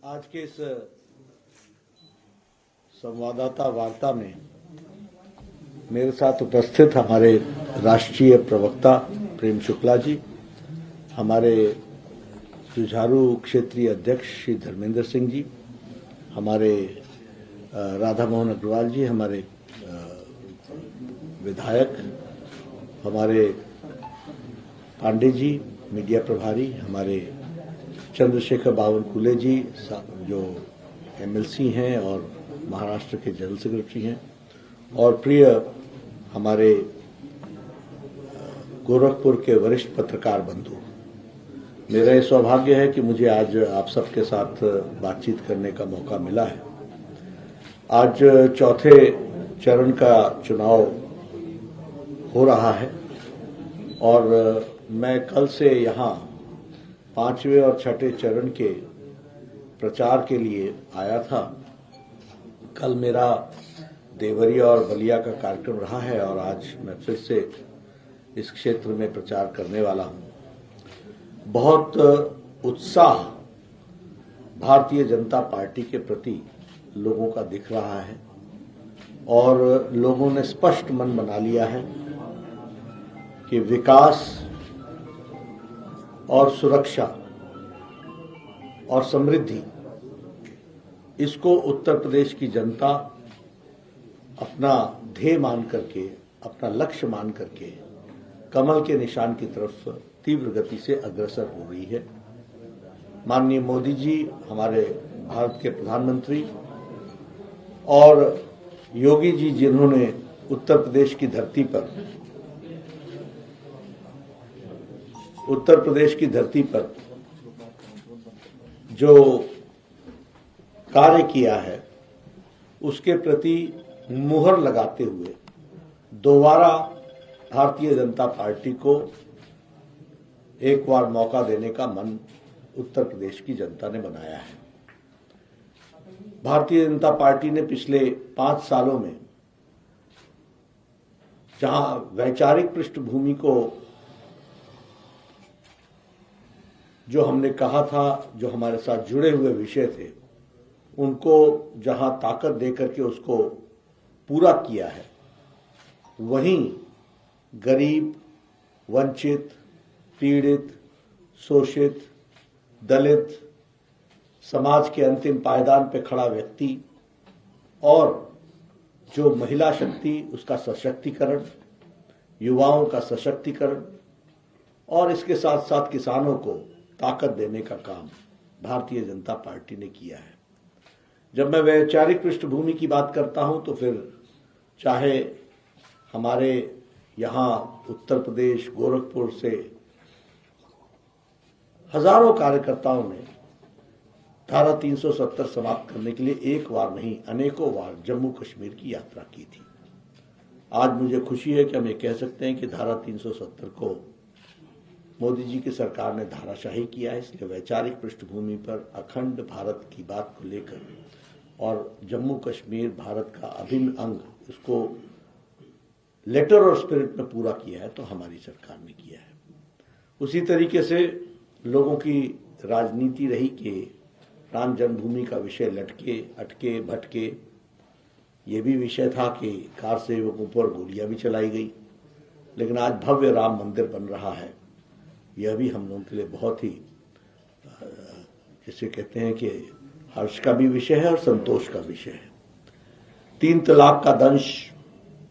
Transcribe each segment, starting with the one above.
आज के इस संवाददाता वार्ता में मेरे साथ उपस्थित हमारे राष्ट्रीय प्रवक्ता प्रेम शुक्ला जी, हमारे जुझारू क्षेत्रीय अध्यक्ष श्री धर्मेंद्र सिंह जी, हमारे राधा मोहन अग्रवाल जी, हमारे विधायक, हमारे पांडे जी मीडिया प्रभारी, हमारे चंद्रशेखर बावनकुले जी जो एमएलसी हैं और महाराष्ट्र के जनरल सेक्रेटरी हैं, और प्रिय हमारे गोरखपुर के वरिष्ठ पत्रकार बंधु, मेरा ये सौभाग्य है कि मुझे आज आप सबके साथ बातचीत करने का मौका मिला है। आज चौथे चरण का चुनाव हो रहा है और मैं कल से यहाँ पांचवें और छठे चरण के प्रचार के लिए आया था। कल मेरा देवरिया और बलिया का कार्यक्रम रहा है और आज मैं फिर से इस क्षेत्र में प्रचार करने वाला हूं। बहुत उत्साह भारतीय जनता पार्टी के प्रति लोगों का दिख रहा है और लोगों ने स्पष्ट मन बना लिया है कि विकास और सुरक्षा और समृद्धि, इसको उत्तर प्रदेश की जनता अपना ध्येय मान करके, अपना लक्ष्य मान करके कमल के निशान की तरफ तीव्र गति से अग्रसर हो रही है। माननीय मोदी जी हमारे भारत के प्रधानमंत्री और योगी जी जिन्होंने उत्तर प्रदेश की धरती पर जो कार्य किया है उसके प्रति मुहर लगाते हुए दोबारा भारतीय जनता पार्टी को एक बार मौका देने का मन उत्तर प्रदेश की जनता ने बनाया है। भारतीय जनता पार्टी ने पिछले 5 सालों में जहां वैचारिक पृष्ठभूमि को जो हमने कहा था, जो हमारे साथ जुड़े हुए विषय थे, उनको जहां ताकत देकर के उसको पूरा किया है, वहीं गरीब, वंचित, पीड़ित, शोषित, दलित, समाज के अंतिम पायदान पे खड़ा व्यक्ति और जो महिला शक्ति, उसका सशक्तिकरण, युवाओं का सशक्तिकरण और इसके साथ साथ किसानों को ताकत देने का काम भारतीय जनता पार्टी ने किया है। जब मैं वैचारिक पृष्ठभूमि की बात करता हूं तो फिर चाहे हमारे यहां उत्तर प्रदेश गोरखपुर से हजारों कार्यकर्ताओं ने धारा 370 समाप्त करने के लिए एक बार नहीं अनेकों बार जम्मू कश्मीर की यात्रा की थी। आज मुझे खुशी है कि हम ये कह सकते हैं कि धारा 370 को मोदी जी की सरकार ने धाराशाही किया है। इसलिए वैचारिक पृष्ठभूमि पर अखंड भारत की बात को लेकर और जम्मू कश्मीर भारत का अभिन्न अंग, इसको लेटर और स्पिरिट में पूरा किया है तो हमारी सरकार ने किया है। उसी तरीके से लोगों की राजनीति रही कि राम जन्मभूमि का विषय लटके, अटके, भटके। ये भी विषय था कि कार सेवकों पर गोलियां भी चलाई गई, लेकिन आज भव्य राम मंदिर बन रहा है। यह भी हम लोगों के लिए बहुत ही जिसे कहते हैं कि हर्ष का भी विषय है और संतोष का विषय है। 3 तलाक का दंश,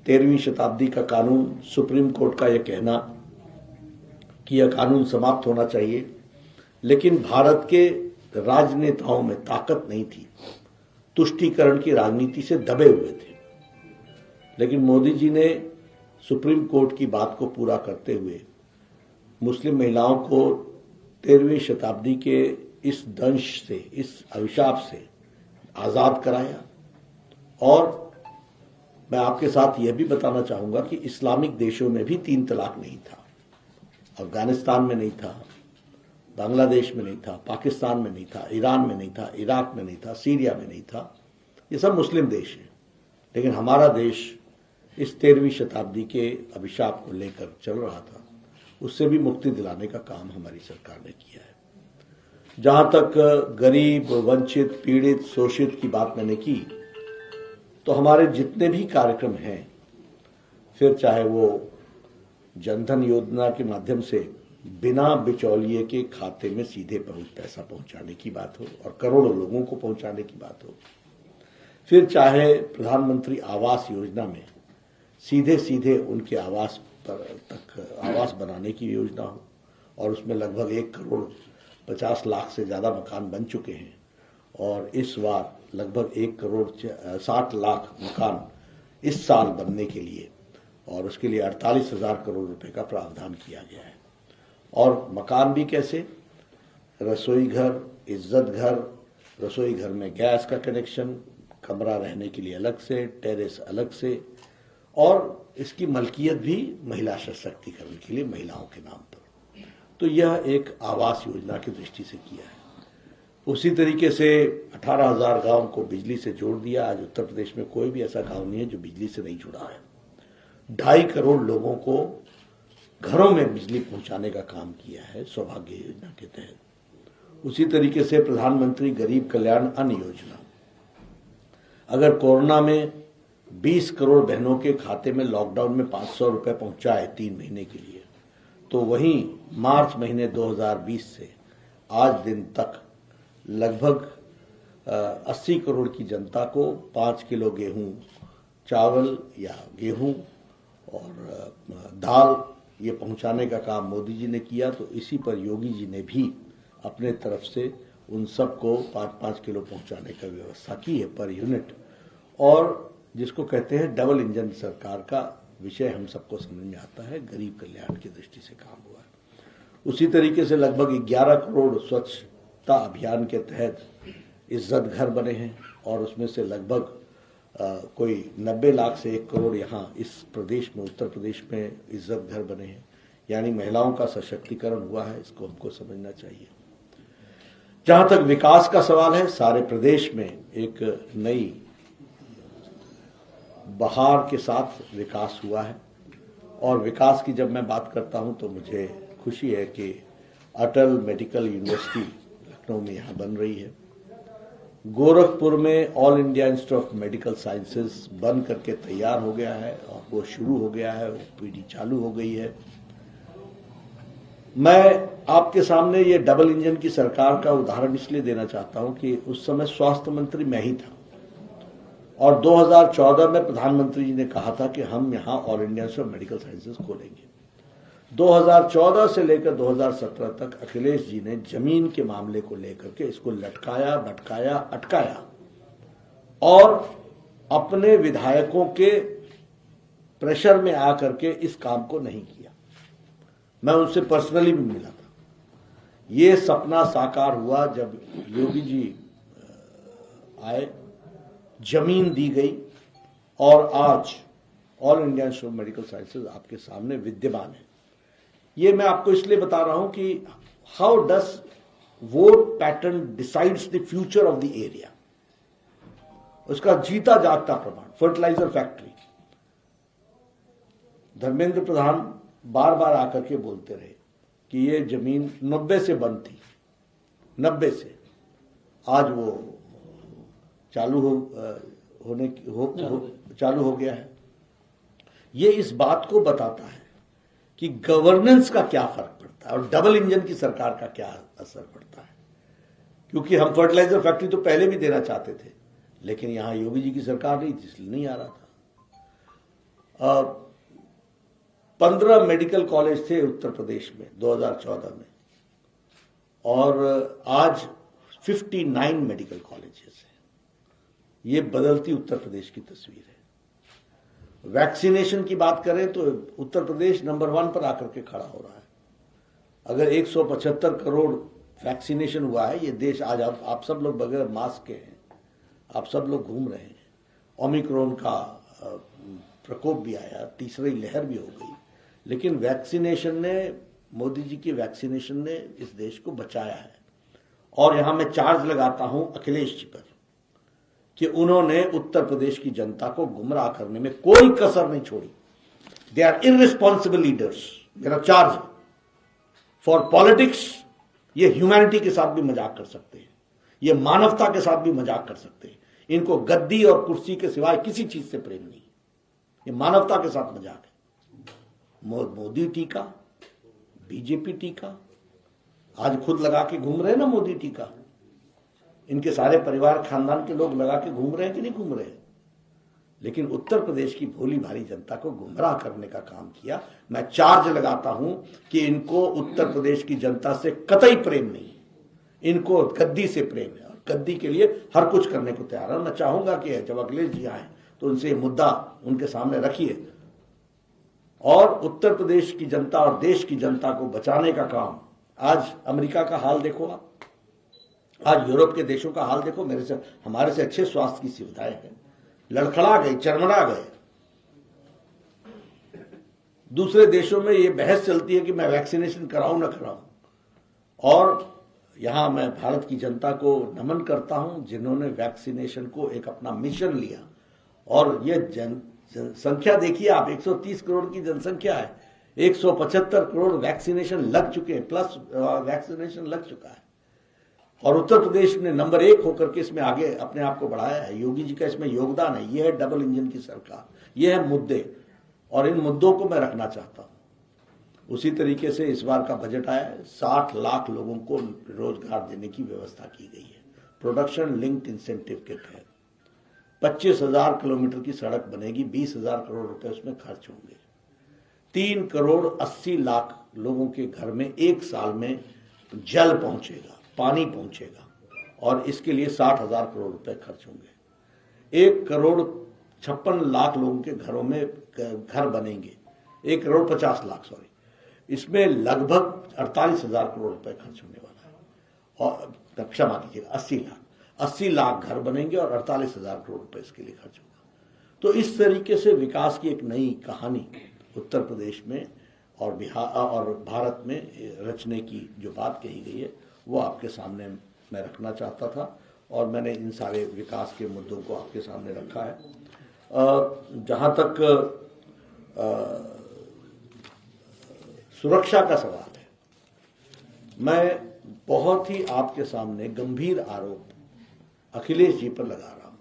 13वीं शताब्दी का कानून, सुप्रीम कोर्ट का यह कहना कि यह कानून समाप्त होना चाहिए, लेकिन भारत के राजनेताओं में ताकत नहीं थी, तुष्टीकरण की राजनीति से दबे हुए थे। लेकिन मोदी जी ने सुप्रीम कोर्ट की बात को पूरा करते हुए मुस्लिम महिलाओं को 13वीं शताब्दी के इस दंश से, इस अभिशाप से आजाद कराया। और मैं आपके साथ यह भी बताना चाहूंगा कि इस्लामिक देशों में भी 3 तलाक नहीं था। अफगानिस्तान में नहीं था, बांग्लादेश में नहीं था, पाकिस्तान में नहीं था, ईरान में नहीं था, इराक में नहीं था, सीरिया में नहीं था। ये सब मुस्लिम देश हैं, लेकिन हमारा देश इस 13वीं शताब्दी के अभिशाप को लेकर चल रहा था, उससे भी मुक्ति दिलाने का काम हमारी सरकार ने किया है। जहां तक गरीब, वंचित, पीड़ित, शोषित की बात मैंने की, तो हमारे जितने भी कार्यक्रम हैं, फिर चाहे वो जनधन योजना के माध्यम से बिना बिचौलिए के खाते में सीधे पैसा पहुंचाने की बात हो और करोड़ों लोगों को पहुंचाने की बात हो, फिर चाहे प्रधानमंत्री आवास योजना में सीधे सीधे उनके आवास तक आवास बनाने की योजना हो और उसमें लगभग 1,50,00,000 से ज्यादा मकान बन चुके हैं और इस बार लगभग 1,60,00,000 मकान इस साल बनने के लिए और उसके लिए 48,000 करोड़ रुपए का प्रावधान किया गया है। और मकान भी कैसे? रसोई घर, इज्जत घर, रसोई घर में गैस का कनेक्शन, कमरा रहने के लिए अलग से, टेरेस अलग से, और इसकी मलकियत भी महिला सशक्तिकरण के लिए महिलाओं के नाम पर। तो यह एक आवास योजना की दृष्टि से किया है। उसी तरीके से 18,000 गांव को बिजली से जोड़ दिया। आज उत्तर प्रदेश में कोई भी ऐसा गांव नहीं है जो बिजली से नहीं जुड़ा है। 2.5 करोड़ लोगों को घरों में बिजली पहुंचाने का काम किया है सौभाग्य योजना के तहत। उसी तरीके से प्रधानमंत्री गरीब कल्याण अन्न योजना, अगर कोरोना में 20 करोड़ बहनों के खाते में लॉकडाउन में 500 रुपए पहुंचाए 3 महीने के लिए, तो वहीं मार्च महीने 2020 से आज दिन तक लगभग 80 करोड़ की जनता को 5 किलो गेहूं, चावल या गेहूं और दाल ये पहुंचाने का काम मोदी जी ने किया। तो इसी पर योगी जी ने भी अपने तरफ से उन सबको 5-5 किलो पहुंचाने का व्यवस्था की है पर यूनिट। और जिसको कहते हैं डबल इंजन सरकार का विषय हम सबको समझ में आता है, गरीब कल्याण की दृष्टि से काम हुआ है। उसी तरीके से लगभग 11 करोड़ स्वच्छता अभियान के तहत इज्जत घर बने हैं और उसमें से लगभग कोई 90 लाख से 1 करोड़ यहाँ इस प्रदेश में, उत्तर प्रदेश में इज्जत घर बने हैं। यानी महिलाओं का सशक्तिकरण हुआ है, इसको हमको समझना चाहिए। जहां तक विकास का सवाल है, सारे प्रदेश में एक नई बहार के साथ विकास हुआ है। और विकास की जब मैं बात करता हूं तो मुझे खुशी है कि अटल मेडिकल यूनिवर्सिटी लखनऊ में यहाँ बन रही है। गोरखपुर में all India institute of medical sciences बन करके तैयार हो गया है और वो शुरू हो गया है, ओपीडी चालू हो गई है। मैं आपके सामने ये डबल इंजन की सरकार का उदाहरण इसलिए देना चाहता हूं कि उस समय स्वास्थ्य मंत्री मैं ही था और 2014 में प्रधानमंत्री जी ने कहा था कि हम यहाँ all India institute of medical sciences खोलेंगे। 2014 से लेकर 2017 तक अखिलेश जी ने जमीन के मामले को लेकर के इसको लटकाया, भटकाया, अटकाया और अपने विधायकों के प्रेशर में आकर के इस काम को नहीं किया। मैं उनसे पर्सनली भी मिला था। ये सपना साकार हुआ जब योगी जी आए, जमीन दी गई और आज all India institute of medical sciences आपके सामने विद्यमान है। ये मैं आपको इसलिए बता रहा हूं कि how does vote pattern decides the future of the area, उसका जीता जागता प्रमाण। फर्टिलाइजर फैक्ट्री, धर्मेंद्र प्रधान बार बार आकर के बोलते रहे कि ये जमीन 90 से बंद थी, 90 से, आज वो चालू हो गया है। ये इस बात को बताता है कि गवर्नेंस का क्या फर्क पड़ता है और डबल इंजन की सरकार का क्या असर पड़ता है। क्योंकि हम फर्टिलाइजर फैक्ट्री तो पहले भी देना चाहते थे, लेकिन यहां योगी जी की सरकार नहीं थी, इसलिए नहीं आ रहा था। 15 मेडिकल कॉलेज थे उत्तर प्रदेश में 2014 में और आज 59 मेडिकल कॉलेजेस हैं। ये बदलती उत्तर प्रदेश की तस्वीर है। वैक्सीनेशन की बात करें तो उत्तर प्रदेश नंबर 1 पर आकर के खड़ा हो रहा है। अगर 175 करोड़ वैक्सीनेशन हुआ है, ये देश आज आप सब लोग बगैर मास्क के हैं, आप सब लोग घूम रहे हैं। ओमिक्रॉन का प्रकोप भी आया, तीसरी लहर भी हो गई, लेकिन वैक्सीनेशन ने, मोदी जी की वैक्सीनेशन ने इस देश को बचाया है। और यहां मैं चार्ज लगाता हूं अखिलेश जी पर कि उन्होंने उत्तर प्रदेश की जनता को गुमराह करने में कोई कसर नहीं छोड़ी। They are irresponsible leaders. मेरा चार्ज फॉर पॉलिटिक्स ये ह्यूमैनिटी के साथ भी मजाक कर सकते हैं, ये मानवता के साथ भी मजाक कर सकते हैं। इनको गद्दी और कुर्सी के सिवाय किसी चीज से प्रेम नहीं, ये मानवता के साथ मजाक है। मोदी टीका, बीजेपी टीका, आज खुद लगा के घूम रहे हैं ना मोदी टीका। इनके सारे परिवार खानदान के लोग लगा के घूम रहे हैं कि नहीं घूम रहे हैं? लेकिन उत्तर प्रदेश की भोली भाली जनता को गुमराह करने का काम किया। मैं चार्ज लगाता हूं कि इनको उत्तर प्रदेश की जनता से कतई प्रेम नहीं, इनको गद्दी से प्रेम है और गद्दी के लिए हर कुछ करने को तैयार है। मैं चाहूंगा कि जब अखिलेश जी आए तो उनसे मुद्दा उनके सामने रखिए और उत्तर प्रदेश की जनता और देश की जनता को बचाने का काम। आज अमेरिका का हाल देखो आप, आज यूरोप के देशों का हाल देखो। मेरे से हमारे से अच्छे स्वास्थ्य की सुविधाएं हैं, लड़खड़ा गए, चरमरा गए। दूसरे देशों में ये बहस चलती है कि मैं वैक्सीनेशन कराऊं ना कराऊं, और यहां मैं भारत की जनता को नमन करता हूं जिन्होंने वैक्सीनेशन को एक अपना मिशन लिया। और ये संख्या देखिए आप, 130 करोड़ की जनसंख्या है, 175 करोड़ वैक्सीनेशन लग चुके हैं, प्लस वैक्सीनेशन लग चुका है। और उत्तर प्रदेश ने नंबर 1 होकर के इसमें आगे अपने आप को बढ़ाया है। योगी जी का इसमें योगदान है। यह है डबल इंजन की सरकार, यह है मुद्दे, और इन मुद्दों को मैं रखना चाहता हूं। उसी तरीके से इस बार का बजट आया है, 60 लाख लोगों को रोजगार देने की व्यवस्था की गई है प्रोडक्शन लिंक्ड इंसेंटिव के तहत। 25,000 किलोमीटर की सड़क बनेगी, 20,000 करोड़ रुपए उसमें खर्च होंगे। 3 करोड़ 80 लाख लोगों के घर में एक साल में जल पहुंचेगा, पानी पहुंचेगा, और इसके लिए 60,000 करोड़ रुपए खर्च होंगे। 1 करोड़ 56 लाख लोगों के घरों में घर बनेंगे, 1 करोड़ 50 लाख सॉरी, इसमें लगभग 48,000 करोड़ रुपए खर्च होने वाला है। और क्षमा कीजिएगा, 80 लाख घर बनेंगे और 48,000 करोड़ रुपए इसके लिए खर्च होगा। तो इस तरीके से विकास की एक नई कहानी उत्तर प्रदेश में और बिहार और भारत में रचने की जो बात कही गई है वो आपके सामने मैं रखना चाहता था, और मैंने इन सारे विकास के मुद्दों को आपके सामने रखा है। जहां तक सुरक्षा का सवाल है, मैं बहुत ही आपके सामने गंभीर आरोप अखिलेश जी पर लगा रहा हूं,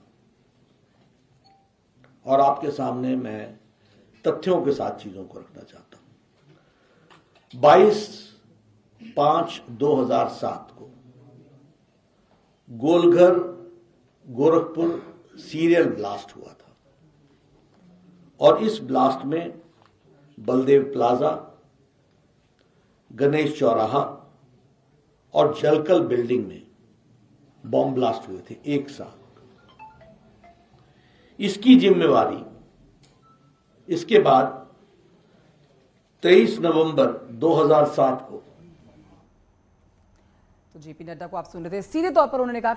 और आपके सामने मैं तथ्यों के साथ चीजों को रखना चाहता हूं। 22/5/2007 को गोलघर गोरखपुर सीरियल ब्लास्ट हुआ था, और इस ब्लास्ट में बलदेव प्लाजा, गणेश चौराहा और जलकल बिल्डिंग में बॉम्ब ब्लास्ट हुए थे एक साथ। इसकी जिम्मेवारी इसके बाद 23 नवंबर 2007 को, तो जेपी नड्डा को आप सुन रहे थे, सीधे तौर पर उन्होंने कहा